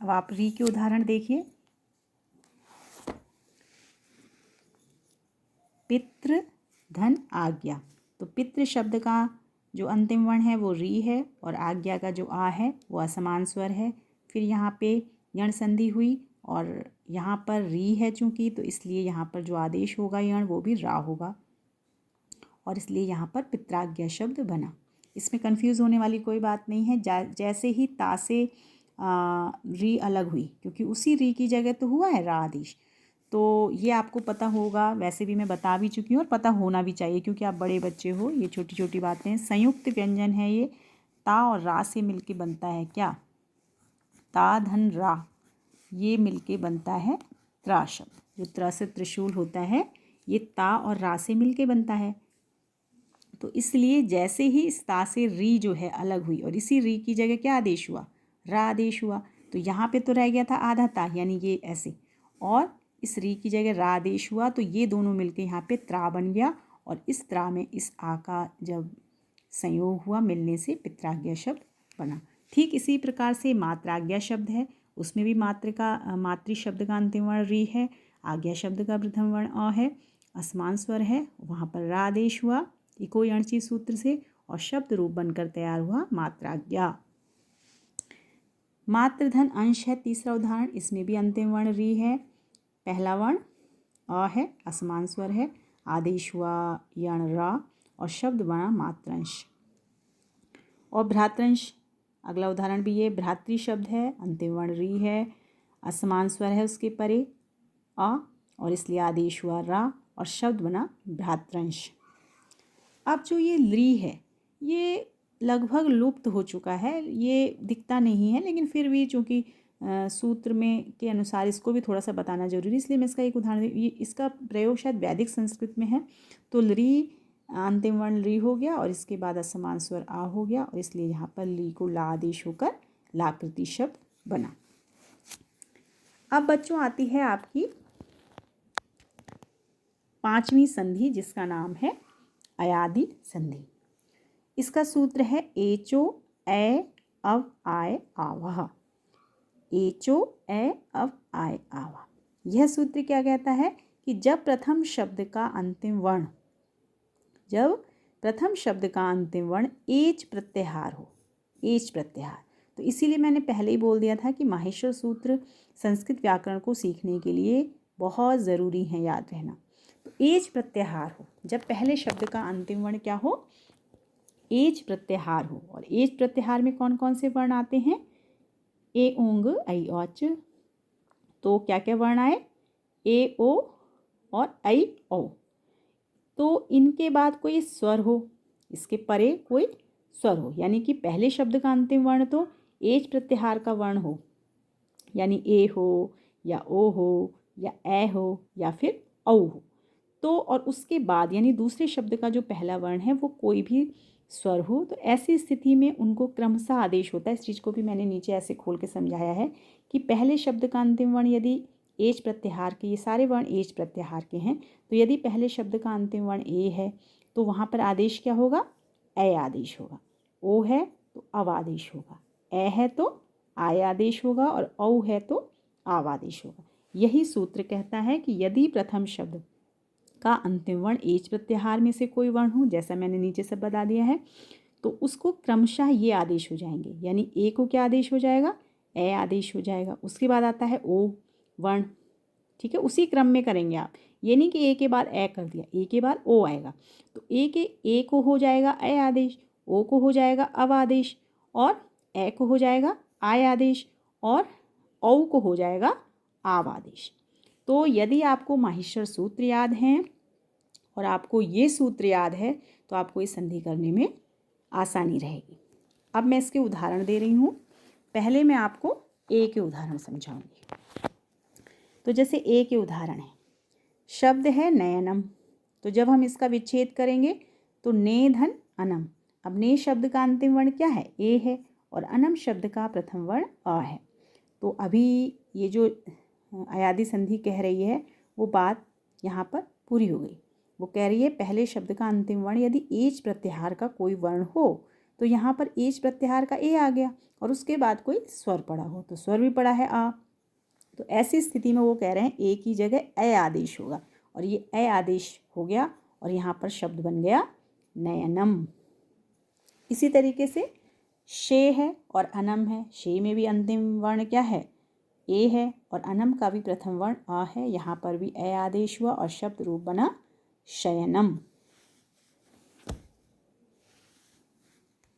अब आप री के उदाहरण देखिए। पितृ धन आज्ञा, तो पितृ शब्द का जो अंतिम वर्ण है वो री है और आज्ञा का जो आ है वो असमान स्वर है। फिर यहाँ पे यण संधि हुई और यहाँ पर री है चूँकि, तो इसलिए यहाँ पर जो आदेश होगा यण वो भी रा होगा और इसलिए यहाँ पर पित्राज्ञा शब्द बना। इसमें कंफ्यूज होने वाली कोई बात नहीं है। जैसे ही ता से री अलग हुई, क्योंकि उसी री की जगह तो हुआ है रा आदेश, तो ये आपको पता होगा। वैसे भी मैं बता भी चुकी हूँ और पता होना भी चाहिए क्योंकि आप बड़े बच्चे हो। ये छोटी छोटी बातें हैं। संयुक्त व्यंजन है ये, ता और रा से मिलके बनता है क्या? ता धन रा, ये मिलके बनता है त्रा शब्द। जो त्रा से त्रिशूल होता है ये ता और रा से मिलके बनता है। तो इसलिए जैसे ही इस ता से री जो है अलग हुई और इसी री की जगह क्या आदेश हुआ? रा आदेश हुआ। तो यहाँ पे तो रह गया था आधा ता, यानी ये ऐसे, और इस री की जगह रा आदेश हुआ, तो ये दोनों मिलके यहाँ पे त्रा बन गया और इस त्रा में इस आ का जब संयोग हुआ मिलने से पित्राज्ञा शब्द बना। ठीक इसी प्रकार से मात्राज्ञा शब्द है, उसमें भी मातृ शब्द का अंतिम वर्ण री है, आज्ञा शब्द का प्रथम वर्ण अ है, असमान स्वर है, वहाँ पर रा आदेश हुआ इको यणची सूत्र से और शब्द रूप बनकर तैयार हुआ मात्राज्ञा। मात्रधन अंश है तीसरा उदाहरण। इसमें भी अंतिम वर्ण री है, पहला वर्ण अ है, असमान स्वर है, आदेश हुआ यण रा और शब्द बना मात्रंश। और भ्रातृंश, अगला उदाहरण भी ये भ्रातृ शब्द है, अंतिम वर्ण री है, असमान स्वर है उसके परे अ और इसलिए आदेश हुआ रा और शब्द बना भ्रातृंश। अब जो ये ली है ये लगभग लुप्त हो चुका है, ये दिखता नहीं है, लेकिन फिर भी चूँकि सूत्र में के अनुसार इसको भी थोड़ा सा बताना जरूरी, इसलिए मैं इसका एक उदाहरण ये इसका प्रयोग शायद वैदिक संस्कृत में है। तो ली अंतिम वर्ण ली हो गया और इसके बाद असमान स्वर आ हो गया और इसलिए यहाँ पर ली को ला आदेश होकर लाकृति शब्द बना। अब बच्चों आती है आपकी पांचवी संधि जिसका नाम है अयादि संधि। इसका सूत्र है एचो ए अव आय आवह। एचो ए अव आय आवह। यह सूत्र क्या कहता है कि जब प्रथम शब्द का अंतिम वर्ण एच प्रत्याहार हो, एच प्रत्याहार। तो इसीलिए मैंने पहले ही बोल दिया था कि माहेश्वर सूत्र संस्कृत व्याकरण को सीखने के लिए बहुत ज़रूरी है, याद रहना। तो एच प्रत्याहार हो, जब पहले शब्द का अंतिम वर्ण क्या हो? एच प्रत्याहार हो। और एच प्रत्याहार में कौन कौन से वर्ण आते हैं? ए ओंग ऐ औच। तो क्या क्या वर्ण आए? ए ओ और ऐ ओ। तो इनके बाद कोई स्वर हो, इसके परे कोई स्वर हो, यानी कि पहले शब्द का अंतिम वर्ण तो एच प्रत्याहार का वर्ण हो, यानी ए हो या ओ हो या ए हो या फिर औ हो। तो और उसके बाद यानी दूसरे शब्द का जो पहला वर्ण है वो कोई भी स्वर हो, तो ऐसी स्थिति में उनको क्रमशः आदेश होता है। इस चीज़ को भी मैंने नीचे ऐसे खोल के समझाया है कि पहले शब्द का अंतिम वर्ण यदि एच प्रत्याहार के, ये सारे वर्ण एच प्रत्याहार के हैं, तो यदि पहले शब्द का अंतिम वर्ण ए है तो वहाँ पर आदेश क्या होगा? ए आदेश होगा। ओ है तो अव आदेश होगा, ए है तो आय आदेश होगा और औ है तो आव आदेश होगा। यही सूत्र कहता है कि यदि प्रथम शब्द का अंतिम वर्ण एच प्रत्याहार में से कोई वर्ण हो, जैसा मैंने नीचे से बता दिया है, तो उसको क्रमशः ये आदेश हो जाएंगे। यानी ए को क्या आदेश हो जाएगा? ए आदेश हो जाएगा। उसके बाद आता है ओ वर्ण, ठीक है, उसी क्रम में करेंगे आप, ये नहीं कि ए के बाद ए कर दिया, ए के बाद ओ आएगा। तो ए को हो जाएगा ए आदेश, ओ को हो जाएगा अव आदेश और ए को हो जाएगा आय आदेश और औ को हो जाएगा आव आदेश। तो यदि आपको माहेश्वर सूत्र याद हैं और आपको ये सूत्र याद है तो आपको इस संधि करने में आसानी रहेगी। अब मैं इसके उदाहरण दे रही हूँ। पहले मैं आपको ए के उदाहरण समझाऊंगी। तो जैसे ए के उदाहरण है, शब्द है नयनम, तो जब हम इसका विच्छेद करेंगे तो ने धन अनम। अब ने शब्द का अंतिम वर्ण क्या है? ए है और अनम शब्द का प्रथम वर्ण अ है। तो अभी ये जो अयादि संधि कह रही है वो बात यहाँ पर पूरी हो गई। वो कह रही है पहले शब्द का अंतिम वर्ण यदि एच प्रत्याहार का कोई वर्ण हो तो यहाँ पर एच प्रत्याहार का ए आ गया और उसके बाद कोई स्वर पड़ा हो तो स्वर भी पड़ा है आ। तो ऐसी स्थिति में वो कह रहे हैं ए की जगह ए आदेश होगा और ये ए आदेश हो गया और यहाँ पर शब्द बन गया नयनम। इसी तरीके से शे है और अनम है। शे में भी अंतिम वर्ण क्या है, ए है और अनम का भी प्रथम वर्ण आ है। यहाँ पर भी ए आदेश हुआ और शब्द रूप बना शयनम।